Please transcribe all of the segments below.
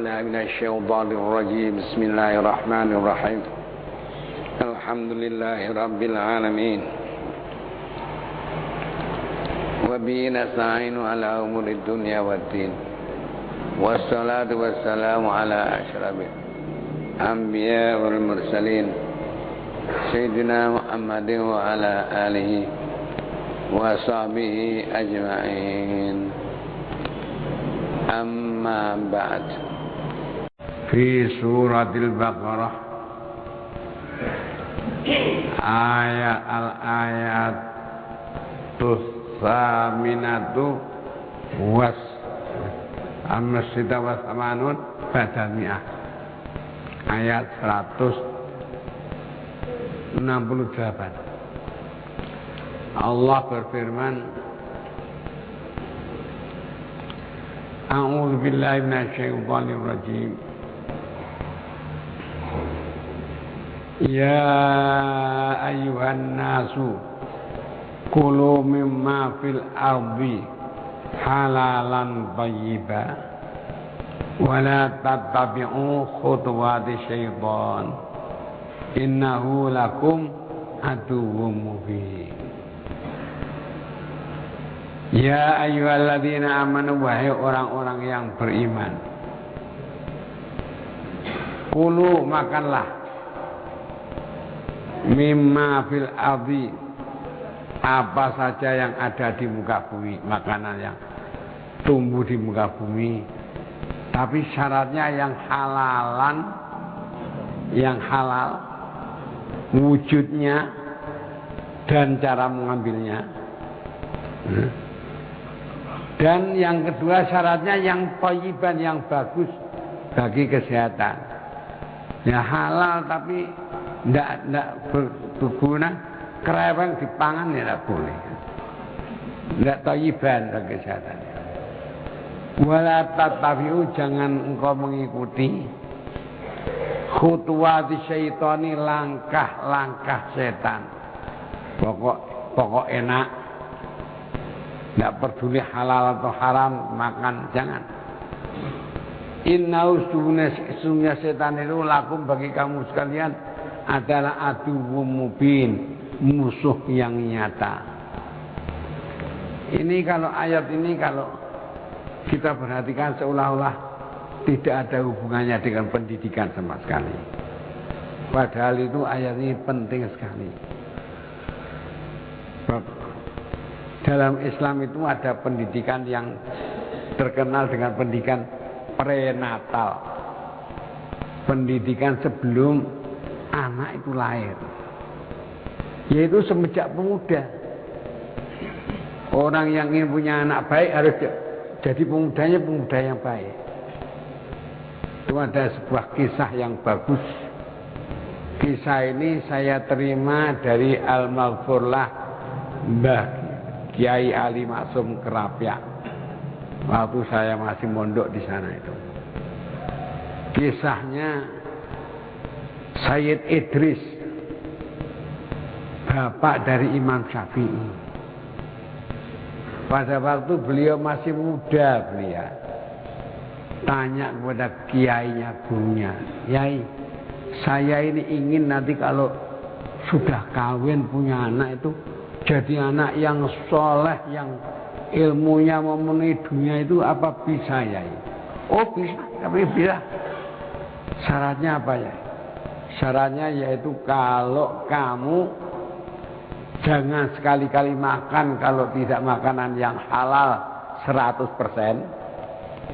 بالله من الشيطان الرجيم بسم الله الرحمن الرحيم الحمد لله رب العالمين وبه نستعين على أمور الدنيا والدين والصلاة والسلام على أشرف الأنبياء والمرسلين سيدنا محمد وعلى آله وصحبه أجمعين أما بعد. في سورة البقرة al-ayat tsaminatu was amsita was amanun badamiah ayat 168. Allah berfirman, A'udzu billahi minasyaitonir rajim. Ya ayyuhan nasu kulu mimma fil ardi halalan thayyiban wa la tattabi'u khutuwati syaitan innahu lakum aduwwum mubin. Ya ayyuhalladzina amanu, wahai orang-orang yang beriman, kulu makanlah mimma fil ardi, apa saja yang ada di muka bumi, makanan yang tumbuh di muka bumi, tapi syaratnya yang halalan, yang halal wujudnya dan cara mengambilnya. Dan yang kedua syaratnya yang thayyiban, yang bagus bagi kesehatan. Ya halal tapi tidak berguna, kereweng dipangan ya tidak boleh. Tidak thayyiban bagi kesehatan. Wala tattabi'u, jangan engkau mengikuti khutuwati syaitani, langkah-langkah setan. Pokok enak, tidak peduli halal atau haram, makan jangan. Innahu sesungguhnya setan itu lakum bagi kamu sekalian adalah aduwwum mubin, musuh yang nyata. Ini kalau ayat ini kalau kita perhatikan seolah-olah tidak ada hubungannya dengan pendidikan sama sekali. Padahal itu ayat ini penting sekali. Dalam Islam itu ada pendidikan yang terkenal dengan pendidikan prenatal, pendidikan sebelum anak itu lahir, yaitu semenjak pemuda. Orang yang ingin punya anak baik harus jadi pemudanya pemuda yang baik. Itu ada sebuah kisah yang bagus. Kisah ini saya terima dari Al-Maghfurlah Mbah Kiai Ali Maksum Kerapyak waktu saya masih mondok di sana itu. Kisahnya Sayyid Idris, bapak dari Imam Syafi'i. Pada waktu beliau masih muda, beliau tanya kepada kiainya, gurunya, "Yai, saya ini ingin nanti kalau sudah kawin punya anak itu jadi anak yang soleh, yang ilmunya memenuhi dunia itu, apa bisa ya?" "Oh bisa, tapi bisa." "Syaratnya apa ya?" "Syaratnya yaitu kalau kamu jangan sekali-kali makan kalau tidak makanan yang halal 100%.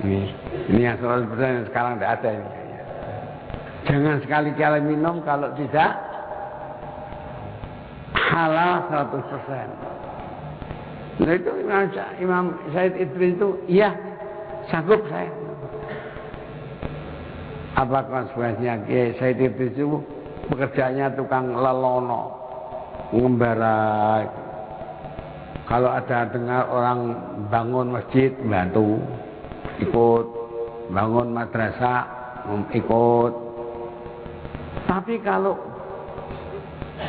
Ini yang 100% yang sekarang tidak ada ini. Jangan sekali-kali minum kalau tidak halal 100%. Nah itu Imam Sayyid Idris itu, iya sanggup saya. Apa konsekuensinya? Sayyid Idris itu pekerjaannya tukang lelono, ngembara. Kalau ada dengar orang bangun masjid, bantu, ikut, bangun madrasah, ikut. Tapi kalau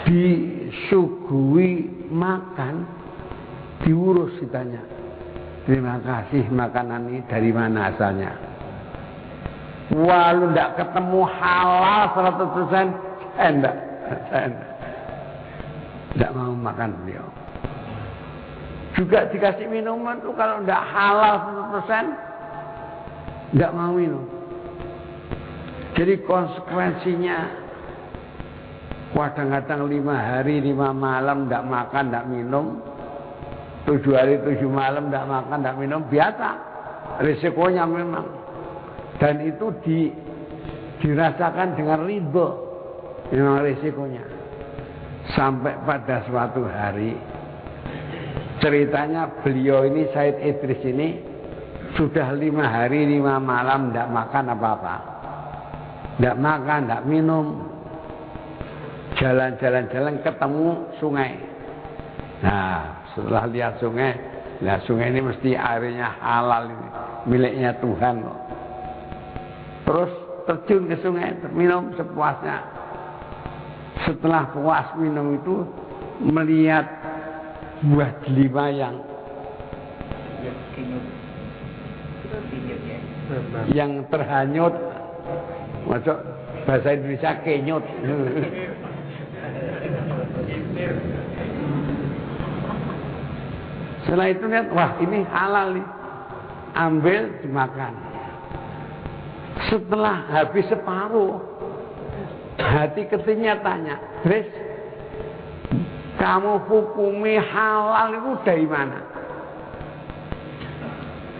disuguhi makan, diurus ditanya, "Terima kasih, makanan ini dari mana asalnya?" Walau tidak ketemu halal 100%, saya tidak mau makan beliau. Juga dikasih minuman tuh kalau tidak halal 100%, tidak mau minum. Jadi konsekuensinya kadang-kadang 5 hari 5 malam tidak makan, tidak minum, 7 hari 7 malam tidak makan, tidak minum, biasa. Risikonya memang. Dan itu dirasakan dengan ridho, memang risikonya. Sampai pada suatu hari, ceritanya beliau ini, Said Idris ini, sudah 5 hari 5 malam tidak makan apa-apa. Tidak makan, tidak minum. Jalan-jalan ketemu sungai. Nah, setelah lihat sungai, nah sungai ini mesti airnya halal ini, miliknya Tuhan kok. Terus terjun ke sungai, minum sepuasnya. Setelah puas minum itu, melihat buah delima yang terhanyut, masuk bahasa Indonesia kenyut. Setelah itu lihat, wah ini halal nih, ambil dimakan. Setelah habis separuh, hati kecilnya tanya, Dres, kamu hukumi halal itu dari mana?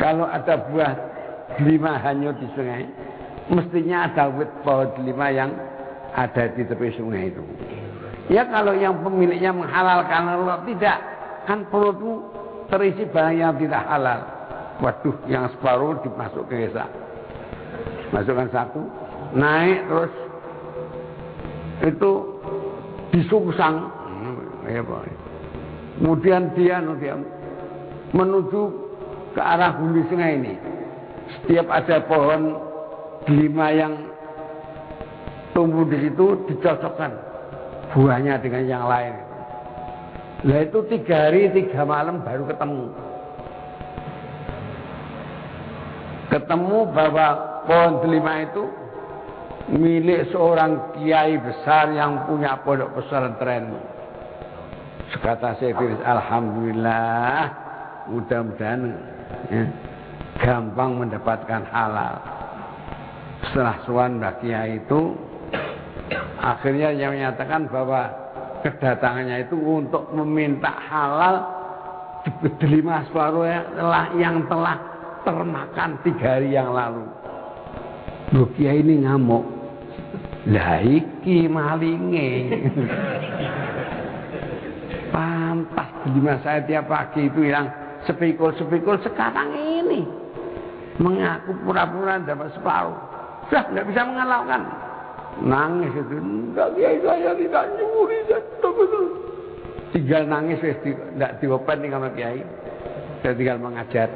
Kalau ada buah delima hanyut di sungai, mestinya ada pohon delima yang ada di tepi sungai itu. Ya kalau yang pemiliknya menghalalkan, kalau tidak, kan perutmu terisi barang yang tidak halal. Waduh, yang separuh dimasuk ke desa. Masukkan satu, naik terus itu disungsang. Kemudian dia menuju ke arah hulu sungai ini. Setiap ada pohon delima yang tumbuh di situ, dicocokkan buahnya dengan yang lain. Nah itu 3 hari 3 malam baru ketemu bahwa pohon delima itu milik seorang kiai besar yang punya pondok pesantren. Sekata Syekh Idris, alhamdulillah, mudah-mudahan ya, gampang mendapatkan halal. Setelah sowan Mbah Kiai itu, akhirnya yang menyatakan bahwa kedatangannya itu untuk meminta halal delima separuh yang telah termakan 3 hari yang lalu. Loh, Kiai ini ngamuk. Lah iki malinge. Pantas delima saya tiap pagi itu yang sepikul-sepikul, sekarang ini mengaku pura-pura dapat separuh. Sudah nggak bisa mengalahkan. Nangis itu, enggak Kiai, saya tidak nyuri, tinggal nangis, tidak diopen nih sama Kiai, saya tinggal mengajar.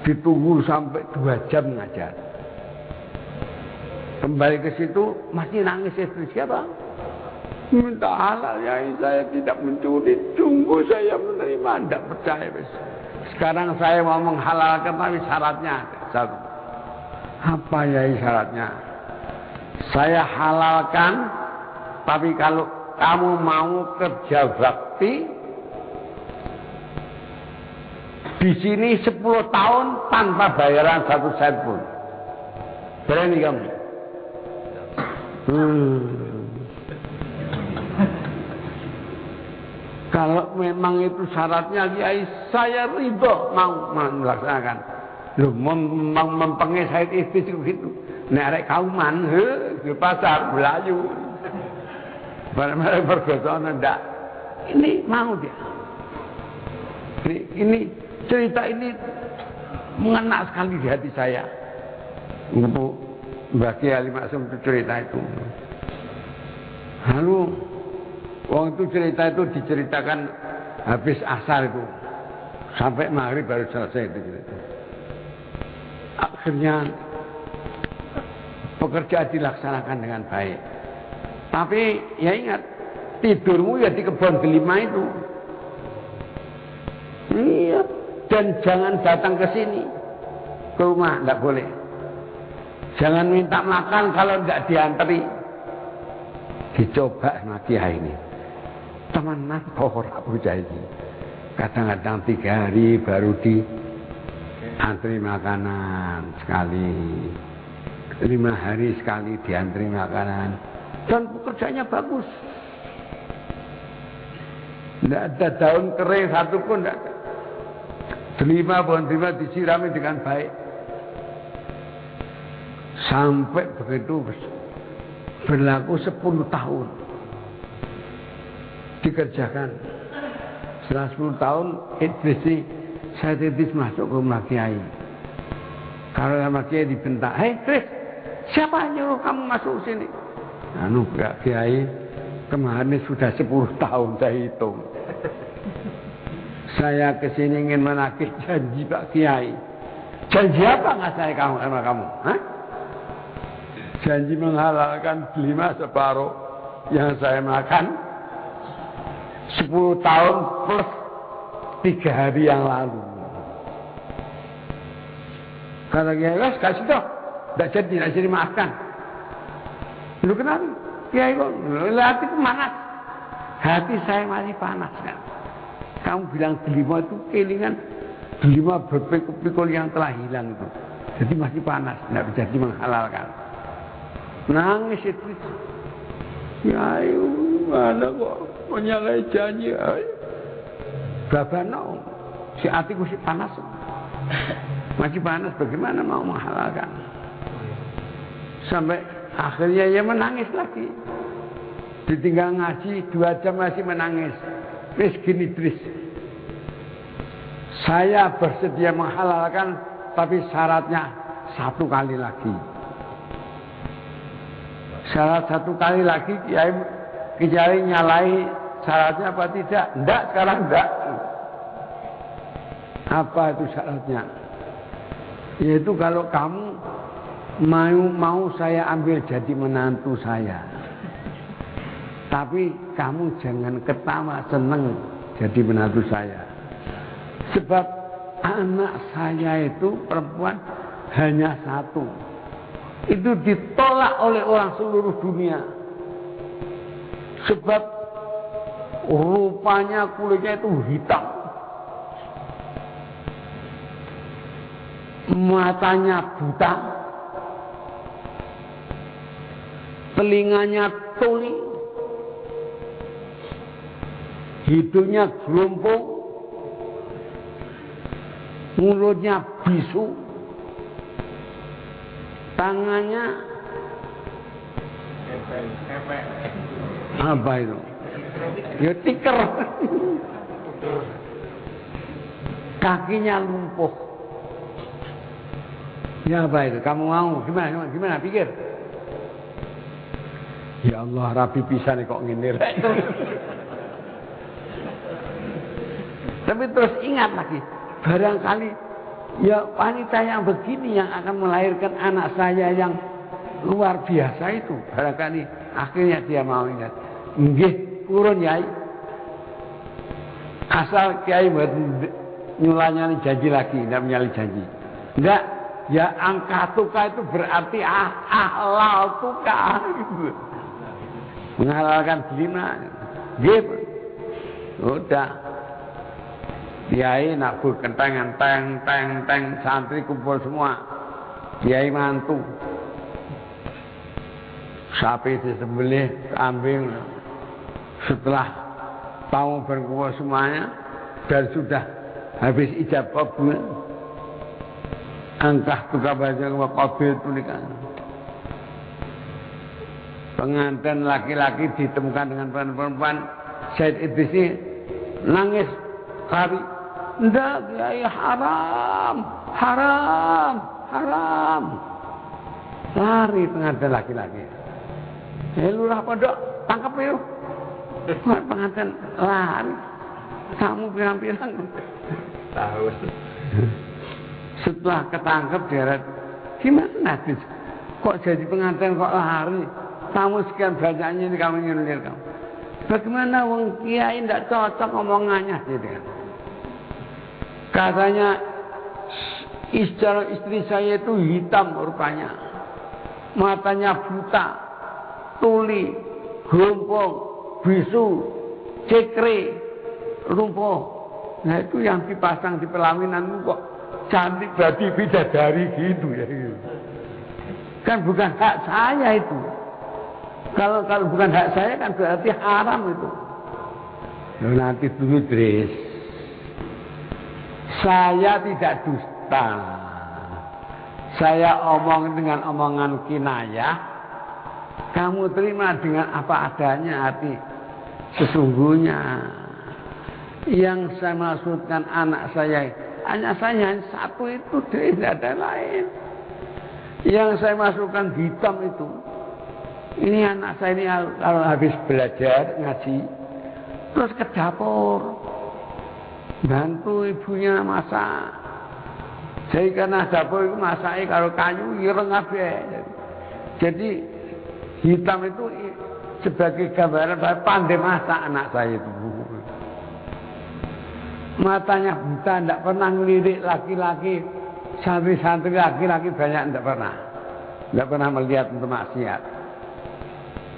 Ditunggu sampai 2 jam mengajar. Kembali ke situ masih nangis, siapa? Minta halal ya, saya tidak mencuri, tunggu saya menerima, tidak percaya. Sekarang saya mau menghalalkan, tapi syaratnya satu. Apa ya syaratnya? Saya halalkan, tapi kalau kamu mau kerja bakti di sini 10 tahun tanpa bayaran 1 sen pun. Berani kamu? Kalau memang itu syaratnya, Kiai, saya ridho mau melaksanakan. Loh, mempengen Said Idris gitu. Nek arek kauman, di pasar Melayu. Barang-barang pergosoan ndak. Ini mau dia. Ini cerita ini mengena sekali di hati saya. Untuk Mbah Kiai Ali Maksum itu cerita itu. Lalu wong itu cerita itu diceritakan habis asar itu. Sampai maghrib baru selesai itu cerita. Akhirnya pekerjaan dilaksanakan dengan baik. Tapi ya ingat, tidurmu ya di kebun delima itu. Iya. Dan jangan datang ke sini, ke rumah, tidak boleh. Jangan minta makan kalau tidak diantri. Dicoba sama kiai ini. Temenan ora bocah iki. Kadang-kadang 3 hari baru diantri makanan sekali. 5 hari sekali diantri makanan. Dan pekerjaannya bagus. Tidak ada daun kering satu pun tidak ada. Pohon delima disirami dengan baik. Sampai begitu berlaku 10 tahun. Dikerjakan. Setelah 10 tahun, saya Idris masuk ke rumah kiai. Kalau rumah kiai dibentak, hei Idris, siapa yang nyuruh kamu masuk sini? Anu kiai, kemarin sudah 10 tahun saya hitung. Saya kesini ingin menagih janji Pak Kiai. Janji apa nggak saya sama kamu? Hah? Janji menghalalkan delima separuh yang saya makan 10 tahun plus 3 hari yang lalu. Kata Kiai, kasih toh. Tidak jadi maafkan. Lu kenapa? Kiai kok, hatiku panas. Hati saya masih panas kan. Kamu bilang delima itu kelingan delima berpikul-pikul yang telah hilang itu. Jadi masih panas, tidak bisa menghalalkan. Nangis itu. Ya ayo, mana kok menyalahi janji. Babano, si hatiku si panas. Masih panas, bagaimana mau menghalalkan? Sampai akhirnya ya menangis lagi. Ditinggal ngaji 2 jam masih menangis. Miskin Idris, saya bersedia menghalalkan, tapi syaratnya 1 kali lagi. Syarat 1 kali lagi, Kiai nyalai syaratnya apa tidak? Enggak, sekarang enggak. Apa itu syaratnya? Yaitu kalau kamu mau saya ambil jadi menantu saya. Tapi kamu jangan ketawa seneng jadi menantu saya. Sebab anak saya itu perempuan hanya 1. Itu ditolak oleh orang seluruh dunia. Sebab rupanya kulitnya itu hitam. Matanya buta. Telinganya tuli. Hidungnya gelompong, mulutnya bisu, tangannya apa itu? Ya tiker, kakinya lumpuh. Ya apa itu? Kamu mau gimana? Pikir. Ya Allah, rapi pisan kok ngene. Tapi terus ingat lagi, barangkali ya wanita yang begini yang akan melahirkan anak saya yang luar biasa itu. Barangkali akhirnya dia mau ingat. Nggih, kurun Yai. Asal Kiai buat nyulanya janji lagi, tidak menyalahi janji. Enggak, ya angka tuka itu berarti ahlal tuka. Gitu. Menghalalkan delima. Gitu. Udah. Kiai nak berkentangan teng santri kumpul semua. Kiai mantu. Sapi disembelih, kambing. Setelah tamu berkumpul semuanya dan sudah habis ijab kabul, angkah tukar baca ke kabul itu nikah. Pengantin laki-laki ditemukan dengan perempuan. Said Idris ini nangis lari. Ndak, Kiai, haram. Lari pengantin laki-laki. Lurah pondok, tangkap itu. Pengantin lari. Kamu pirang-pirang. Tahu. Setelah ketangkep dia, gimana sih? Kok jadi pengantin kok lari? Kamu sekian banyaknya ini kamu nyuruh kamu. Bagaimana wong Kiai tidak cocok omongannya gitu kan? Katanya istri saya itu hitam rupanya. matanya buta, tuli, gompong, bisu, cekre, lumpuh. Nah itu yang dipasang di pelaminan kok cantik berarti bidadari gitu ya. Kan bukan hak saya itu. Kalau bukan hak saya kan berarti haram itu. Nanti dulu Dris. Saya tidak dusta. Saya omong dengan omongan kinayah. Kamu terima dengan apa adanya hati sesungguhnya. Yang saya maksudkan anak saya hanya satu itu, tidak ada lain. Yang saya masukkan hitam itu. Ini anak saya ini kalau habis belajar ngaji, terus ke dapur, bantu ibunya masak. Jadi karena dapur itu masaknya kalau kayu ireng kabeh. Jadi hitam itu sebagai gambaran bahwa pandai masak anak saya itu. Matanya buta, tidak pernah ngelirik laki-laki, santri-santri laki-laki banyak tidak pernah melihat untuk maksiat.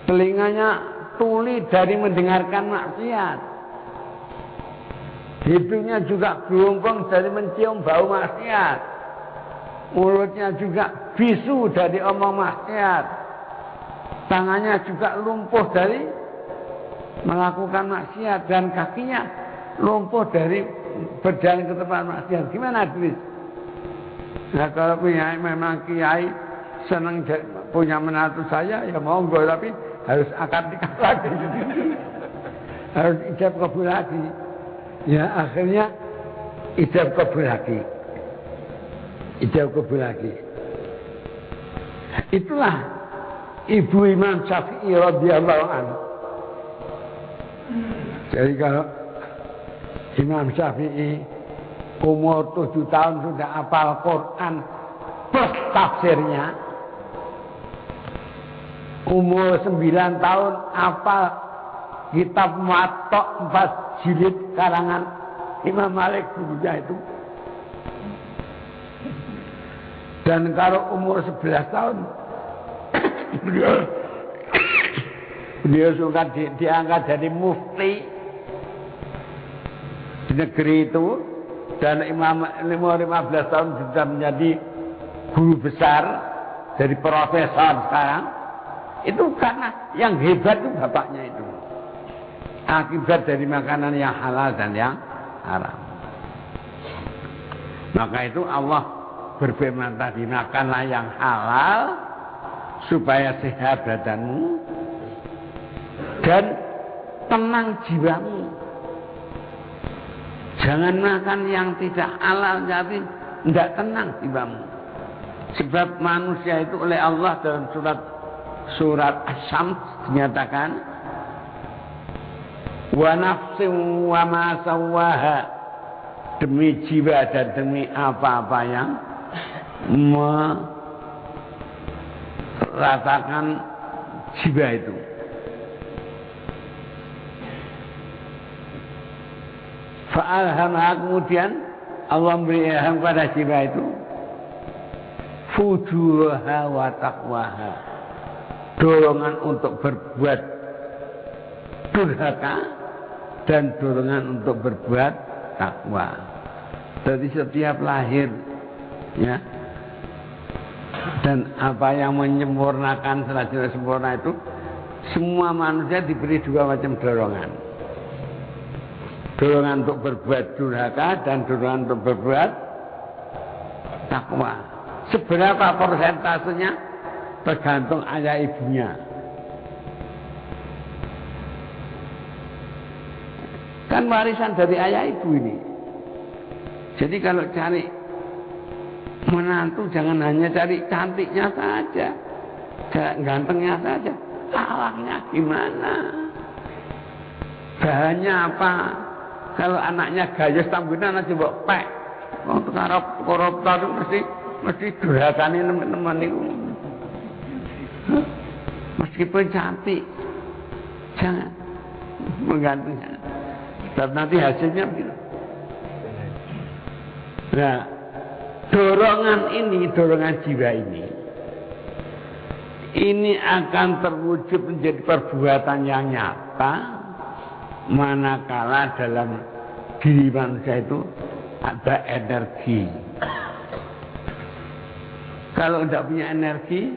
Telinganya tuli dari mendengarkan maksiat. Hidungnya juga gelombang dari mencium bau maksiat. Mulutnya juga bisu dari omong maksiat. Tangannya juga lumpuh dari melakukan maksiat dan kakinya lumpuh dari berjalan ke tempat maksiat. Gimana Dris? Nah kalau punya memang kiai senang punya menantu saya ya monggo, tapi harus akad nikah lagi. Harus ijab kabul lagi. Ya akhirnya ijab kabul lagi. Ijab kabul lagi. Itulah Ibu Imam Syafi'i radhiyallahu anhu. Jadi kalau Imam Syafi'i umur 7 tahun sudah hafal Quran plus tafsirnya. Umur 9 tahun hafal kitab Muwatta 4 jilid karangan Imam Malik dulunya itu. Dan kalau umur 11 tahun beliau suka diangkat jadi mufti di negeri itu, dan umur 15 tahun sudah menjadi guru besar, jadi profesor sekarang. Itu karena yang hebat itu bapaknya itu. Akibat dari makanan yang halal dan yang haram. Maka itu Allah berfirman tadi, makanlah yang halal supaya sehat badanmu dan tenang jiwamu. Jangan makan yang tidak halal, jadi tidak tenang jiwamu. Sebab manusia itu oleh Allah dalam surat Asy-Syams dinyatakan, wa nafsin wa ma sawwaha, demi jiwa dan demi apa-apa yang meratakan jiwa itu. Fa'alhamaha, kemudian Allah memberi ilham pada jiwa itu, fujuraha wa taqwaha, dorongan untuk berbuat durhaka dan dorongan untuk berbuat takwa. Jadi setiap lahir ya, dan apa yang menyempurnakan selanjutnya sempurna itu, semua manusia diberi dua macam dorongan. Dorongan untuk berbuat durhaka dan dorongan untuk berbuat takwa. Seberapa persentasenya tergantung ayah ibunya. Kan warisan dari ayah ibu ini. Jadi kalau cari menantu jangan hanya cari cantiknya saja, gantengnya saja, akhlaknya gimana, bahannya apa. Kalau anaknya gayus tambunan aja mbok pek. Wong koruptor itu mesti durhakane teman-teman itu. Meskipun cantik, jangan menggantungnya. Dan nanti hasilnya begitu. Nah, dorongan ini, dorongan jiwa ini, ini akan terwujud menjadi perbuatan yang nyata manakala dalam diri manusia itu ada energi. Kalau tidak punya energi,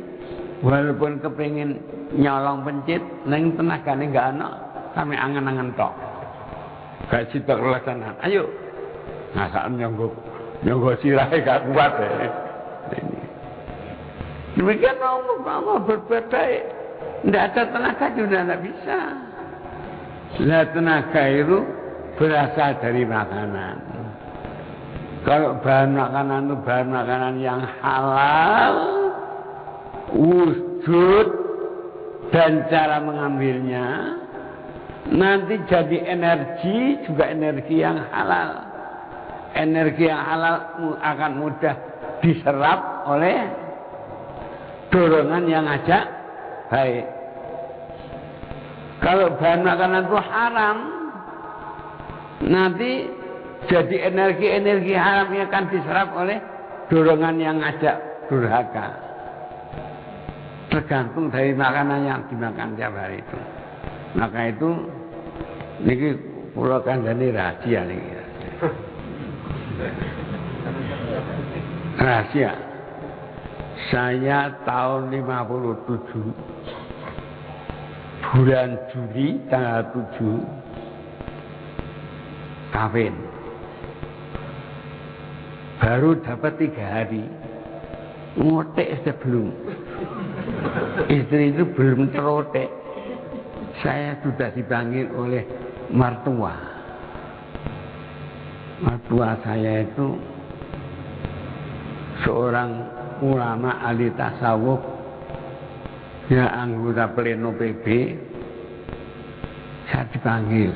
walaupun kepingin nyolong pencit, neng tenagane nggak ana, kami angen-angen tok. Gak sitok kelaksanaan. Ayo, nggak nyonggo sirahe gak kuat ya. Demikian mau berbuat baik, tidak ada tenaga juga tidak bisa. Nah, tenaga itu berasal dari makanan. Kalau bahan makanan itu bahan makanan yang halal, wujud dan cara mengambilnya, nanti jadi energi juga energi yang halal. Energi yang halal akan mudah diserap oleh dorongan yang ajak baik. Kalau bahan makanan itu haram, nanti jadi energi-energi haram yang akan diserap oleh dorongan yang ajak durhaka. Tergantung dari makanan yang dimakan tiap hari itu. Maka itu niki kula kandhani rahasia niki. Rahasia. Saya tahun 57 bulan Juli tanggal 7 kawin. Baru dapat 3 hari ngotek sebelum istri itu belum terotek, saya sudah dipanggil oleh mertua. Mertua saya itu seorang ulama ahli tasawuf, ya anggota pleno PB. Saya dipanggil,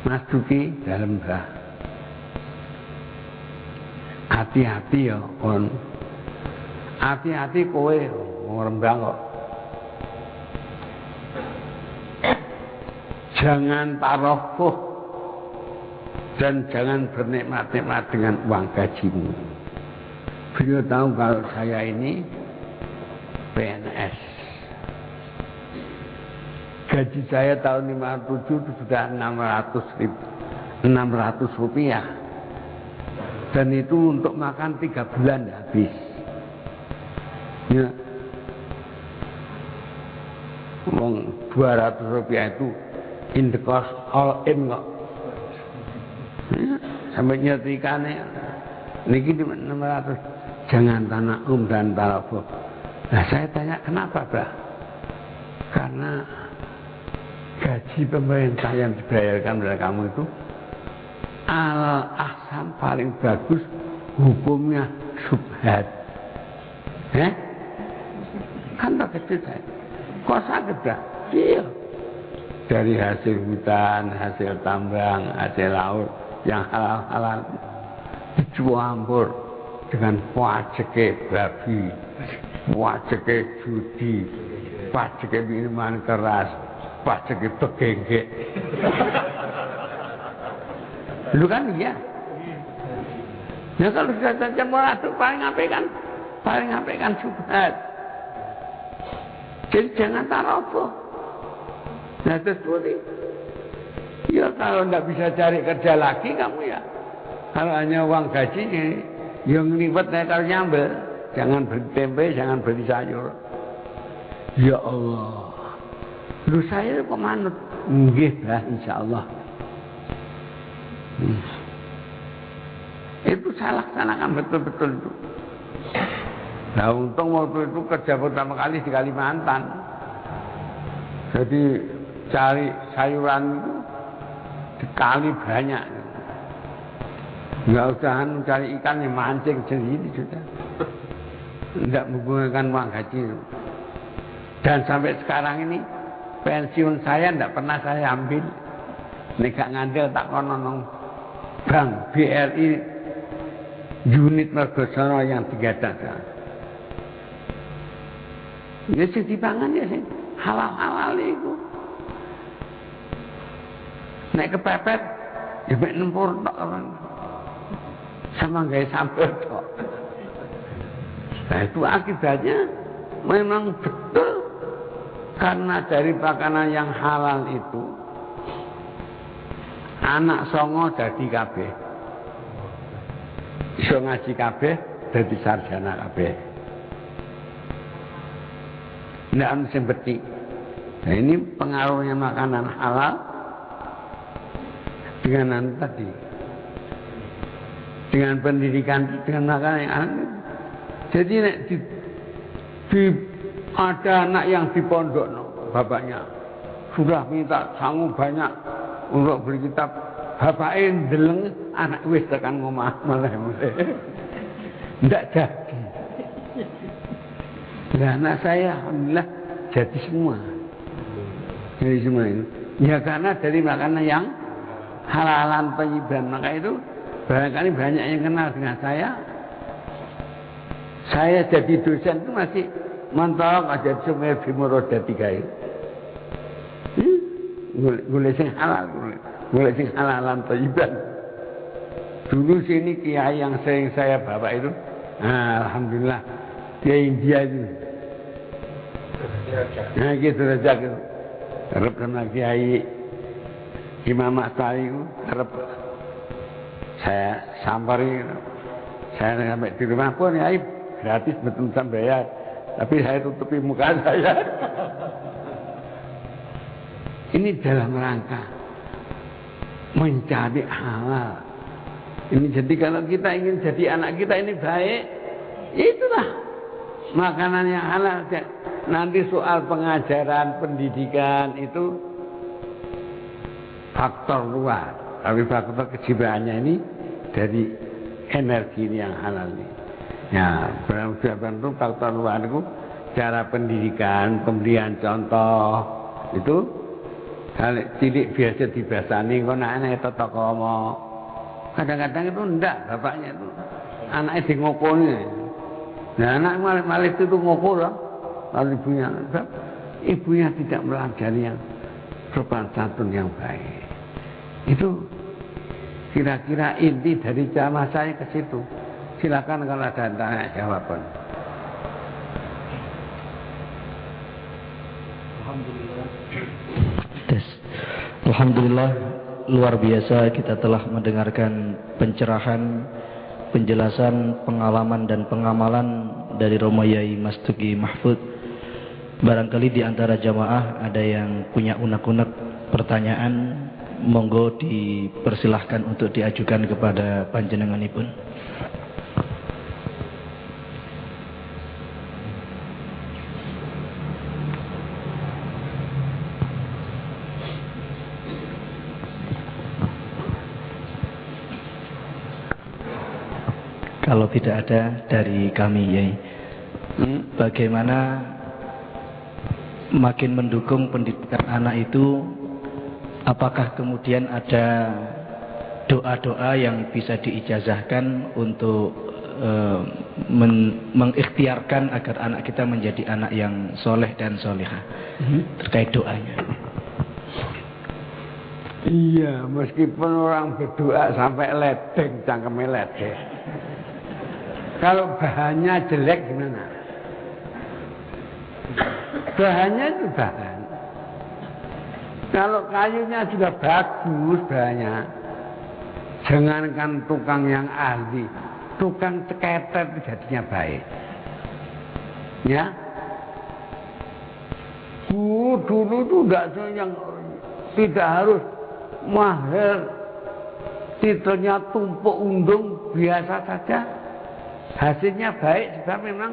Mas Duki dalam bah, hati-hati ya kon, hati-hati kowe ngorembang kok, jangan tarofuh dan jangan bernikmat-nikmat dengan uang gajimu. Beliau tahu kalau saya ini PNS. Gaji saya tahun 57 itu sudah 600 rupiah. Dan itu untuk makan 3 bulan habis. Ya. Wong 200 rupiah itu in the cost all in kok. Ya, sampai nyetrikane niki 600. Jangan tanah dan talafuh. Nah, saya tanya kenapa, Bah? Karena gaji pemerintah yang dibayarkan oleh kamu itu al-ahsan paling bagus, hukumnya subhat. Kan tak kecil saya. Kok sakit, Bah? Iya. Dari hasil hutan, hasil tambang, hasil laut yang halal-halal dicampur dengan pajeke babi, pajeke judi, pajeke minuman keras, pajeke begenggek. Lu kan iya. Ya kalau sudah campur aduk paling apik kan subhat. Jadi jangan tarofuh. Nah terus ya kalau tidak bisa cari kerja lagi kamu ya, kalau hanya uang gaji yang ngliwet nek karo nyambel, jangan beli tempe, jangan beli sayur. Ya Allah. Lu saya kok manut? Nggih, Bah, insyaallah. Itu saya laksanakan betul-betul itu. Nah, untung waktu itu kerja pertama kali di Kalimantan. Jadi cari sayuran itu di kali banyak. Enggak usah cari ikan yang mancing sendiri sudah. Tidak menggunakan uang gaji. Dan sampai sekarang ini pensiun saya tidak pernah saya ambil. Nek gak ngandel tak kono nang Bank BRI unit Mergosono yang 3 data. Ya sing dipangan ya sing halal-halal itu. Nek kepepet ya mek nempur tok sama gawe sambel tok. Nah itu akibatnya memang betul karena dari makanan yang halal itu anak songo dadi kabeh, iso ngaji kabeh, dadi sarjana kabeh. Ndak ono sing betik. Nah, ini pengaruhnya makanan halal dengan tadi, dengan pendidikan, dengan makanan yang halal. Jadi ada anak yang di pondok, bapaknya sudah minta sangu banyak untuk beli kitab, bapaknya ndeleng anak wis tekan ngomah malah ndak jadi. Nah, anak saya alhamdulillah jadi semua. Jadi semua itu. Ya karena dari makanan yang halalan thayyiban, maka itu barangkali banyak yang kenal dengan saya. Saya jadi dosen itu masih mentok aja Sungai Bimoro dadi gawe. Golek sing halal, golek sing halalan thayyiban. Dulu sini kiai yang sering saya bawa itu, alhamdulillah kiai India itu. Nah gitu saja gitu. Harap sama kiai Imam Maksari itu, harap saya sampari, saya sampai di rumah pun ya gratis betul bayar, tapi saya tutupi muka saya. Ini dalam rangka mencari halal. Ini jadi kalau kita ingin jadi anak kita ini baik, itulah makanan yang halal. Nanti soal pengajaran, pendidikan itu faktor luar, tapi faktor kejiwaannya ini dari energi ini yang halal ini. Ya, berarti itu faktor luar itu cara pendidikan, pemberian contoh itu. Kalau cilik biasa dibasani, kok anaknya tetap ngomong. Kadang-kadang itu enggak, bapaknya itu anaknya di ngokoni. Nah, anak malah itu ngokor loh. Lalu ibunya tidak melajari yang sopan santun yang baik. Itu kira-kira inti dari ceramah saya ke situ. Silakan kalau ada tanya jawaban. Alhamdulillah, luar biasa kita telah mendengarkan pencerahan, penjelasan, pengalaman dan pengamalan dari Romo Yai Mas Tuki Mahfud. Barangkali di antara jamaah ada yang punya unek-unek pertanyaan, monggo dipersilahkan untuk diajukan kepada panjenenganipun. Kalau tidak ada dari kami, Yai, bagaimana makin mendukung pendidikan anak itu? Apakah kemudian ada doa-doa yang bisa diijazahkan untuk mengikhtiarkan agar anak kita menjadi anak yang soleh dan solehah terkait doanya? Iya, meskipun orang berdoa sampai ledeng, cangkemnya ledeng. Kalau bahannya jelek gimana? Bahannya itu bahan. Kalau kayunya sudah bagus bahannya, jangankan tukang yang ahli, tukang ceketer itu jadinya baik. Ya, dulu itu tidak harus mahal, titelnya tumpuk undung, biasa saja. Hasilnya baik sebab memang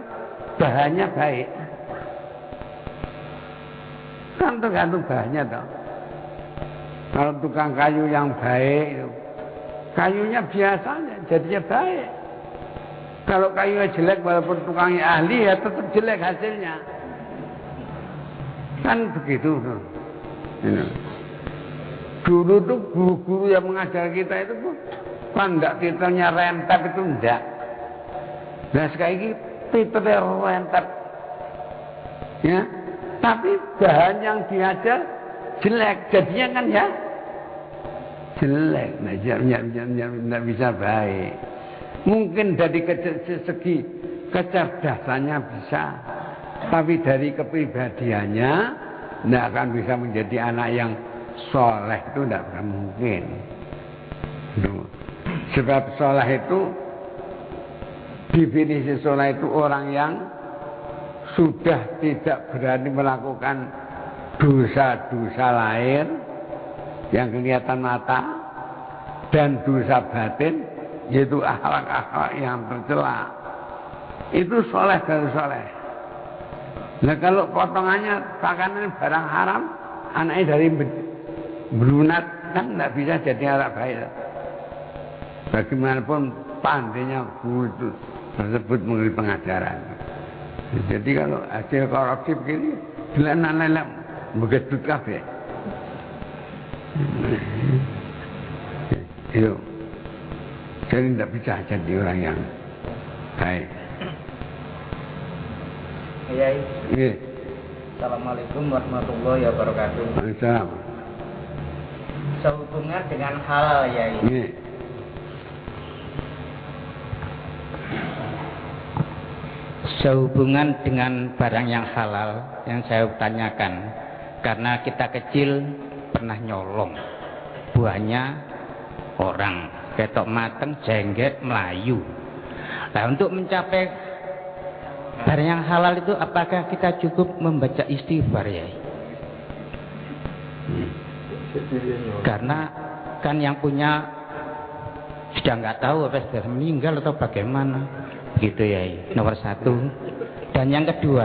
bahannya baik. Kan tergantung bahannya toh. Kalau tukang kayu yang baik, kayunya biasanya jadinya baik. Kalau kayunya jelek walaupun tukangnya ahli ya tetap jelek hasilnya. Kan begitu tuh. Dulu tuh guru-guru yang mengajar kita itu pun pandak titelnya rentap itu enggak. Nah sekali lagi titelnya rentap, ya, tapi bahan yang diajar jelek, jadinya kan ya jelek, tidak bisa baik. Mungkin dari segi kecerdasannya bisa, Tapi dari kepribadiannya tidak akan bisa menjadi anak yang soleh, itu tidak mungkin. Sebab soleh itu, definisi soleh itu orang yang sudah tidak berani melakukan dosa-dosa lahir yang kelihatan mata dan dosa batin, yaitu akhlak-akhlak yang tercela. Itu soleh dan soleh. Nah kalau potongannya pakannya barang haram, anaknya dari berunat, kan tidak bisa jadi anak baik. Bagaimanapun pandainya guru itu tersebut memberi pengajaran. Jadi kalau hasil korupsi begini, dilenak-lenak begedut kabeh. Itu. Jadi tidak bisa jadi orang yang baik. Iya. Iya. Assalamualaikum warahmatullahi wabarakatuh. Waalaikumsalam. Sehubungan dengan halal ya. Iya. Sehubungan dengan barang yang halal yang saya tanyakan, karena kita kecil pernah nyolong buahnya orang, ketok mateng, jengget, melayu. Nah untuk mencapai barang yang halal itu apakah kita cukup membaca istighfar ya? Karena kan yang punya sudah nggak tahu apa sudah meninggal atau bagaimana. Gitu ya, nomor satu. Dan yang kedua,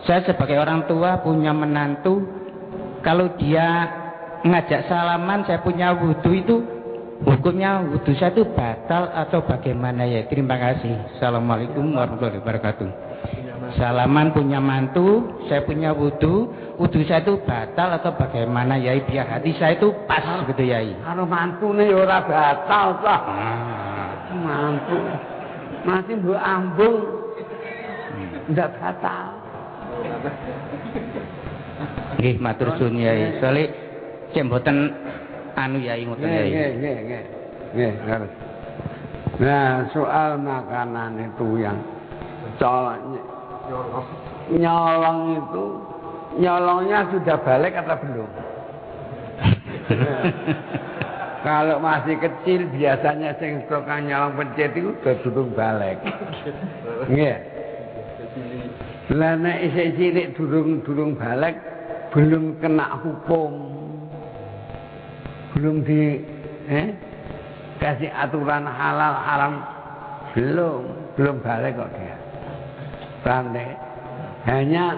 saya sebagai orang tua punya menantu, kalau dia ngajak salaman saya punya wudhu, itu hukumnya wudhu saya itu batal atau bagaimana ya? Terima kasih. Assalamualaikum warahmatullahi wabarakatuh. Salaman punya mantu, saya punya wudhu saya itu batal atau bagaimana ya? Biar hati saya itu pas gitu ya. Kalau mantu nih ora batal toh. Mantu masih mbok ambung, ndak batal. Nggih, matur suwun Yai. Soale cek mboten anu Yai ngoten Yai. Nggih, harus. Nah, soal makanan itu yang nyolong itu, nyolongnya sudah balik atau belum? Kalau masih kecil biasanya sing tukang nyolong pencet itu udah durung balik. Nggih. Lah nek isih cilik durung balik, belum kena hukum. Belum kasih aturan halal haram, belum balik kok dia. Paham deh? Hanya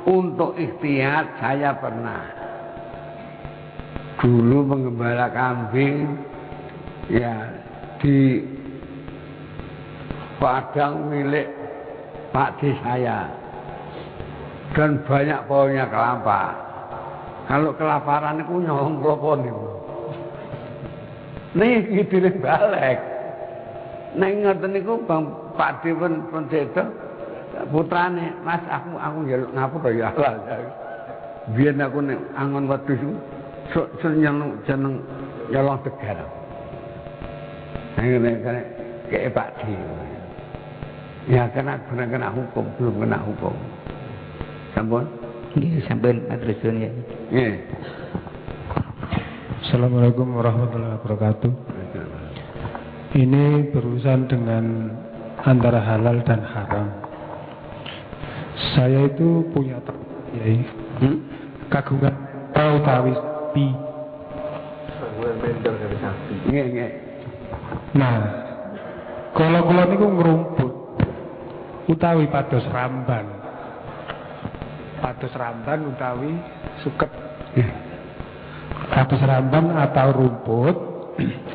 untuk ikhtiyat saya pernah. Dulu menggembala kambing ya di padang milik Pak D saya, dan banyak pohonnya kelapa. Kalau kelaparan itu nyolong kelopon itu. Nih ngidile balik. Ning ngoten niku Bang Pak D pun sedo putrane, Mas aku njaluk ngapura ya halal. Biyen aku nek angon wedhus jeneng nyolong tegar. Ngene kayak Pak D. Ya kena hukum, belum kena hukum. Sampun? Nggih, sampun matur suwun ya. Nggih. Assalamualaikum warahmatullahi wabarakatuh. Ini berurusan dengan antara halal dan haram. Saya itu punya Yai, kagungan utawi sapi. Nggih. Nah, kula niku ngrumput utawi pados ramban. Pados ramban utawi suket. Pados ramban atau rumput.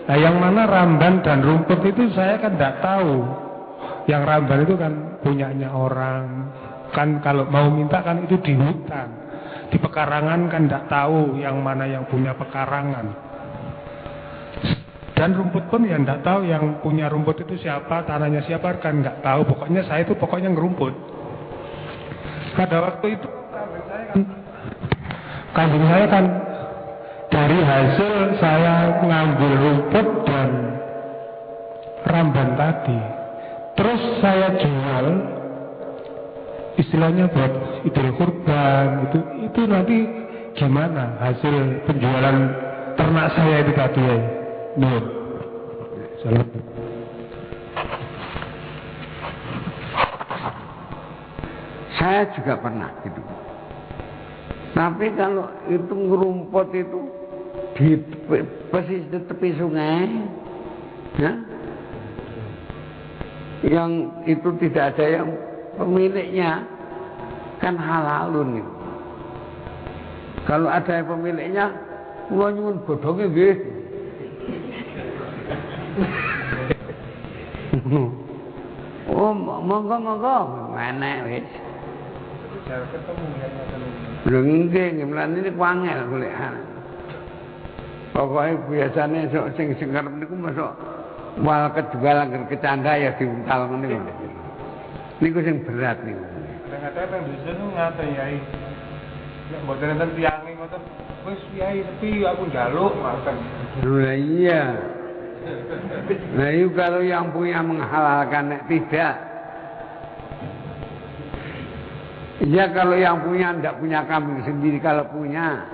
Nah, yang mana ramban dan rumput itu saya kan tidak tahu. Yang ramban itu kan punyanya orang. Kan kalau mau minta kan itu di hutan. Di pekarangan kan tidak tahu yang mana yang punya pekarangan. Dan rumput pun ya tidak tahu yang punya rumput itu siapa, tanahnya siapa kan nggak tahu. Pokoknya saya itu pokoknya ngerumput. Pada waktu itu kambing saya kan dari hasil saya mengambil rumput dan ramban tadi. Terus saya jual istilahnya buat idul kurban itu nanti gimana hasil penjualan ternak saya itu tadi ya? Nur. Salam. Saya juga pernah gitu. Tapi kalau itu ngerumput itu di pesisir tepi sungai, ya, yang itu tidak ada yang pemiliknya, kan halalun itu. Kalau ada yang pemiliknya, kula nyuwun bodhonge nggih. Oh, monggo, mana wis. Lho nggih, mlane niku angel golek. Pokoke biasane sok sing ngarep niku masuk wal kedua langgar kecanda ya diuntal ngene niku. Niku sing berat niku. Kadang-kadang nang dusun ku ngate yai. Nek mboten enten tiyange ngoten, wis yai sepi aku njaluk makan. Lah iya. Nah itu kalau yang punya menghalalkan, nek tidak. Ya kalau yang punya tidak punya kambing sendiri, kalau punya,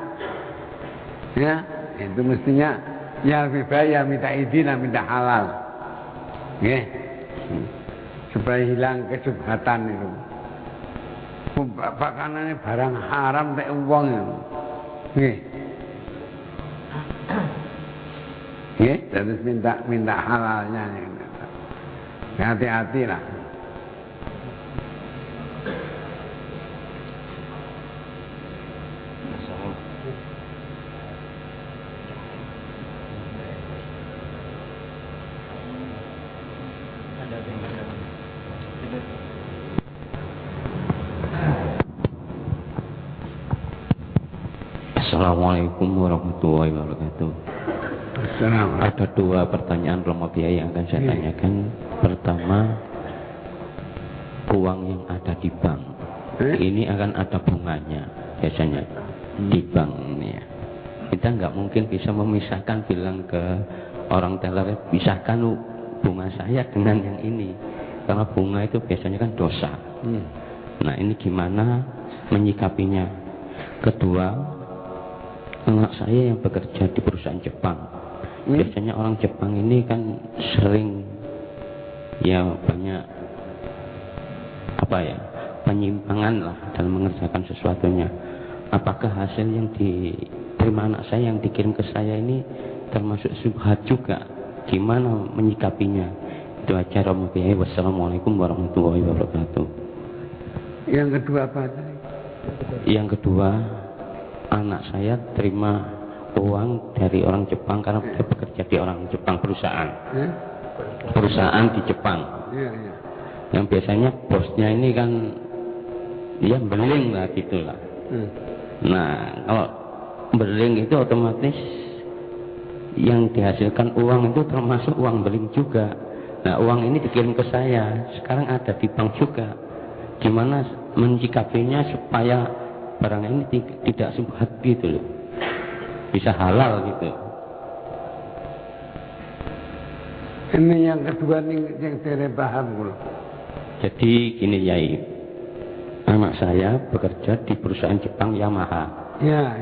ya itu mestinya ya lebih baik ya minta izin, minta halal, ya, supaya hilang kesubhatan itu. Pakanannya barang haram tak uang itu, ya, terus minta halalnya, hati-hati lah. Assalamualaikum warahmatullahi wabarakatuh. Ada dua pertanyaan Romo Kiai yang akan saya tanyakan. Pertama, uang yang ada di bank ini akan ada bunganya biasanya di bank ini ya. Kita nggak mungkin bisa memisahkan, bilang ke orang teller, pisahkan bunga saya dengan yang ini, karena bunga itu biasanya kan dosa. Nah ini gimana menyikapinya? Kedua, anak saya yang bekerja di perusahaan Jepang, biasanya orang Jepang ini kan sering ya banyak apa ya, penyimpangan lah dalam mengerjakan sesuatunya. Apakah hasil yang diterima anak saya, yang dikirim ke saya ini termasuk subhat juga? Gimana menyikapinya? Itu aja Romo Kiai. Wassalamualaikum warahmatullahi wabarakatuh. Yang kedua apa tadi? Yang kedua, anak saya terima uang dari orang Jepang karena dia bekerja di orang Jepang, perusahaan di Jepang. Yang biasanya bosnya ini kan ya beling lah gitulah. Nah kalau beling itu otomatis yang dihasilkan uang itu termasuk uang beling juga. Nah uang ini dikirim ke saya, sekarang ada di bank juga. Gimana menyikapinya supaya barang ini tidak subhat gitu loh, bisa halal gitu. Ini yang kedua nih yang saya paham loh. Jadi gini Yai, anak saya bekerja di perusahaan Jepang Yamaha. Ya.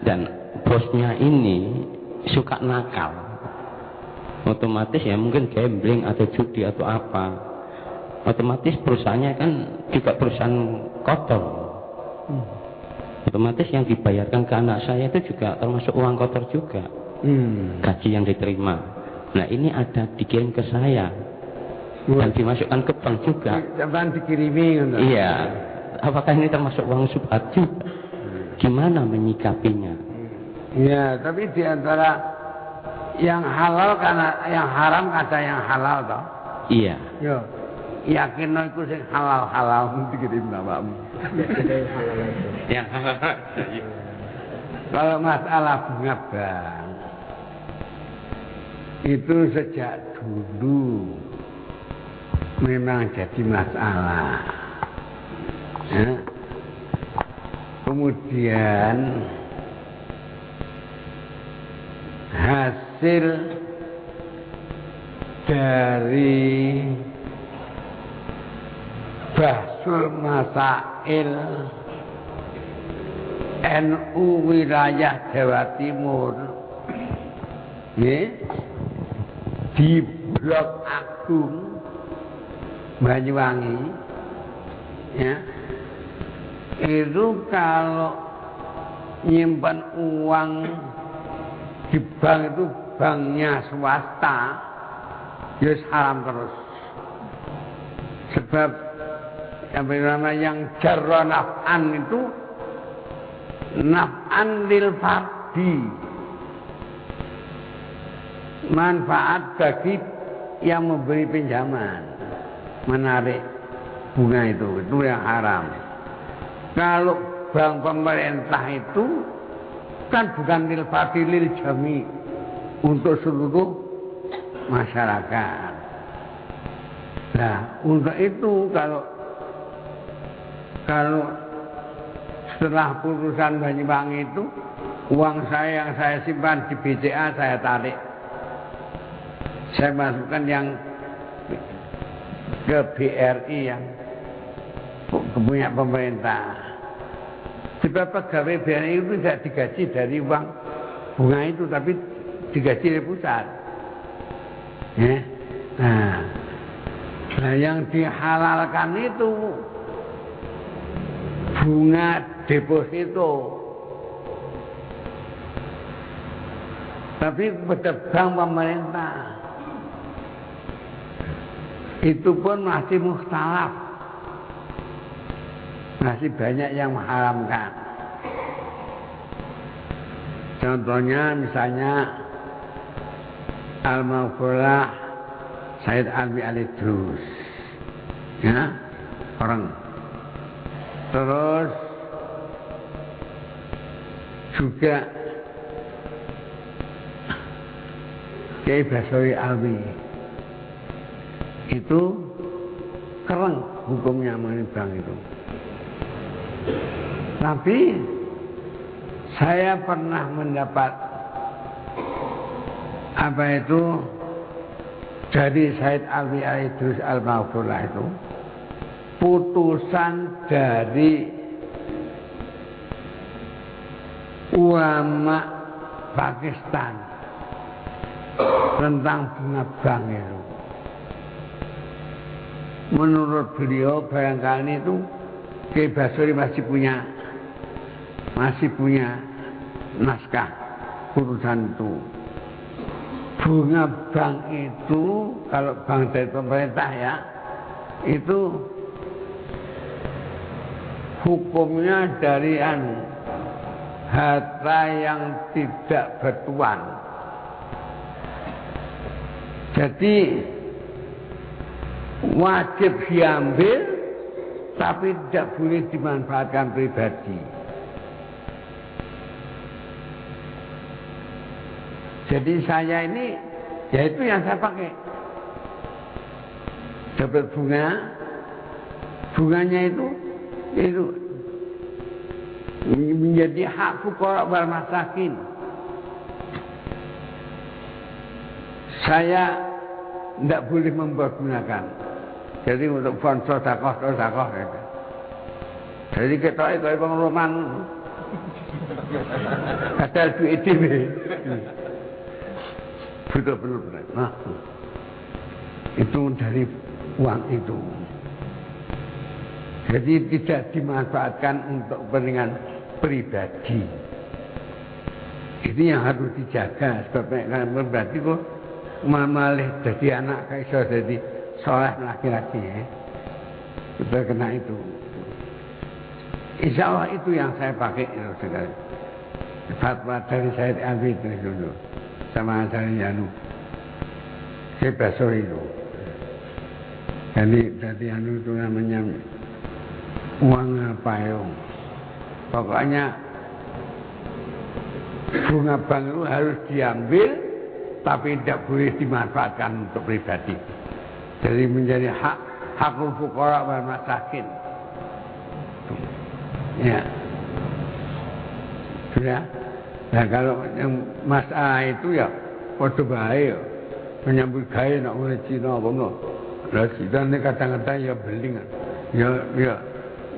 Dan bosnya ini suka nakal. Otomatis ya mungkin gambling atau judi atau apa. Otomatis perusahaannya kan juga perusahaan kotor. Otomatis yang dibayarkan ke anak saya itu juga termasuk uang kotor juga. Gaji yang diterima. Nah ini ada dikirim ke saya dan dimasukkan ke bank juga. Jangan dikirimi. Iya. Apakah ini termasuk uang subhat juga? Gimana menyikapinya? Ya, tapi di antara yang halal karena yang haram ada yang halal toh. Iya. Yo. Yakin no iku sing halal dikirim namamu. Yang halal. Kalau masalah bunga bank itu sejak dulu memang jadi masalah. Ya. Kemudian hasil dari bahasa Basul Masail NU wilayah Jawa Timur di Blok Agung Banyuwangi ya, itu kalau nyimpan uang di bank itu banknya swasta ya haram terus, sebab yang jarra naf'an itu naf'an lil fardi, manfaat bagi yang memberi pinjaman, menarik bunga itu yang haram. Kalau bank pemerintah itu kan bukan lil fardi, lil jami, untuk seluruh masyarakat. Nah, untuk itu kalau setelah putusan Banyuwangi itu, uang saya yang saya simpan di BCA saya tarik, saya masukkan yang ke BRI yang punya pemerintah. Sebab pegawai BRI itu tidak digaji dari uang bunga itu, tapi digaji dari pusat. Ya. Nah, yang dihalalkan itu bunga deposito, tapi pada bank pemerintah itu pun masih mukhtalaf, masih banyak yang mengharamkan. Contohnya misalnya Al-Maghfurah Said Alwi Al-Idrus, ya, orang. Terus juga Kiai Basawi Alwi itu keren hukumnya menibang itu. Tapi saya pernah mendapat apa itu dari Said Alwi Al-Idrus Al-Maghfurah itu putusan dari ulama Pakistan tentang bunga bank itu. Menurut beliau barangkali itu Kiai Basri masih punya naskah putusan itu. Bunga bank itu kalau bank dari pemerintah ya, itu hukumnya dari harta yang tidak bertuan. Jadi wajib diambil, tapi tidak boleh dimanfaatkan pribadi. Jadi saya ini, ya itu yang saya pakai. Dapat bunganya itu menjadi hak fuqara wal masakin. Saya tidak boleh mempergunakan. Jadi untuk fond sodakoh gitu. Jadi kita itu pengumuman ada duit ini. Betul-betul. Nah, itu dari uang itu. Jadi tidak dimanfaatkan untuk kepentingan pribadi. Ini yang harus dijaga. Sebabnya berarti kok malah jadi anak kaiso jadi soleh laki-laki ya. Kita kena itu. Insya Allah itu yang saya pakai itu sekali. Fatwa dari Said Alwi itu dulu. Sama dari saya Basor itu. Jadi itu namanya uang apa ya? Pokoknya bunga bank itu harus diambil, tapi tidak boleh dimanfaatkan untuk pribadi. Jadi menjadi hakul fuqara wal masakin. Ya, sudah. Nah kalau yang masalah itu ya padha bae ya. Menyambut gawe nak mulai Cina kono. Lah kita ini kadang-kadang ya beling. Ya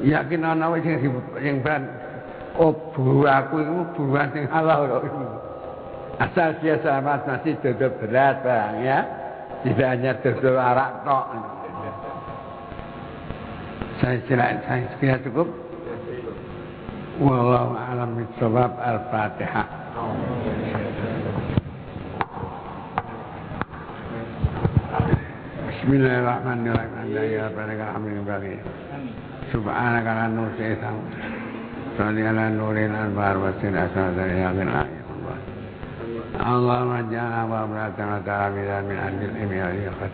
yakin ana wis sing ban buru aku iku buruan sing halal kok. Asal dia selamat masih dodol berat Bang ya. Tidak hanya dodol arak tok. Saya kira cukup. Wallahu a'lam bishawab. Al-Fatihah. Bismillahirrahmanirrahim. Subhanaka la nuhsi Salli ala nuril anbar wasil asal dari yakin ayat Allah. Allahumma ja'ala wa beratan wa ta'amila min adil imi al-yakat.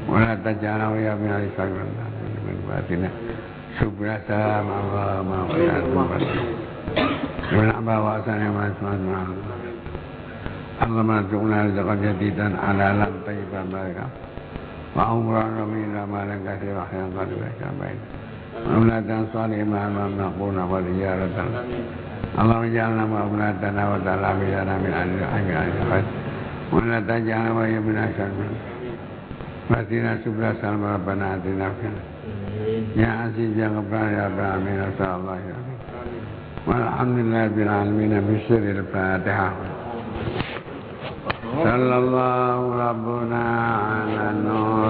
Wa la taja'ala wa yamin al-isak wa min batina. Subhanallah salam Allah ma'afiyat wa batin. Wa na'ba wa asan ya ma'asman ma'allah. Allahumma tu'una rizqan jadidan halalan tayyiban barakah. Wa umran ramina malan katsira khairan qad baik. Auladan salihah maqbuna wa ziyaratan. Allahumma ij'alna wa auladana wa talamidana min al-hayat. Wa la taj'alna wa yamina syarran. Fatina subla salam rabbana atina fil. Ya aziz ya ghaffar ya amin sallallahu alaihi wasallam. Walhamdulillahi bil alamin bisirril Fatihah. Sallallahu rabbuna ala nur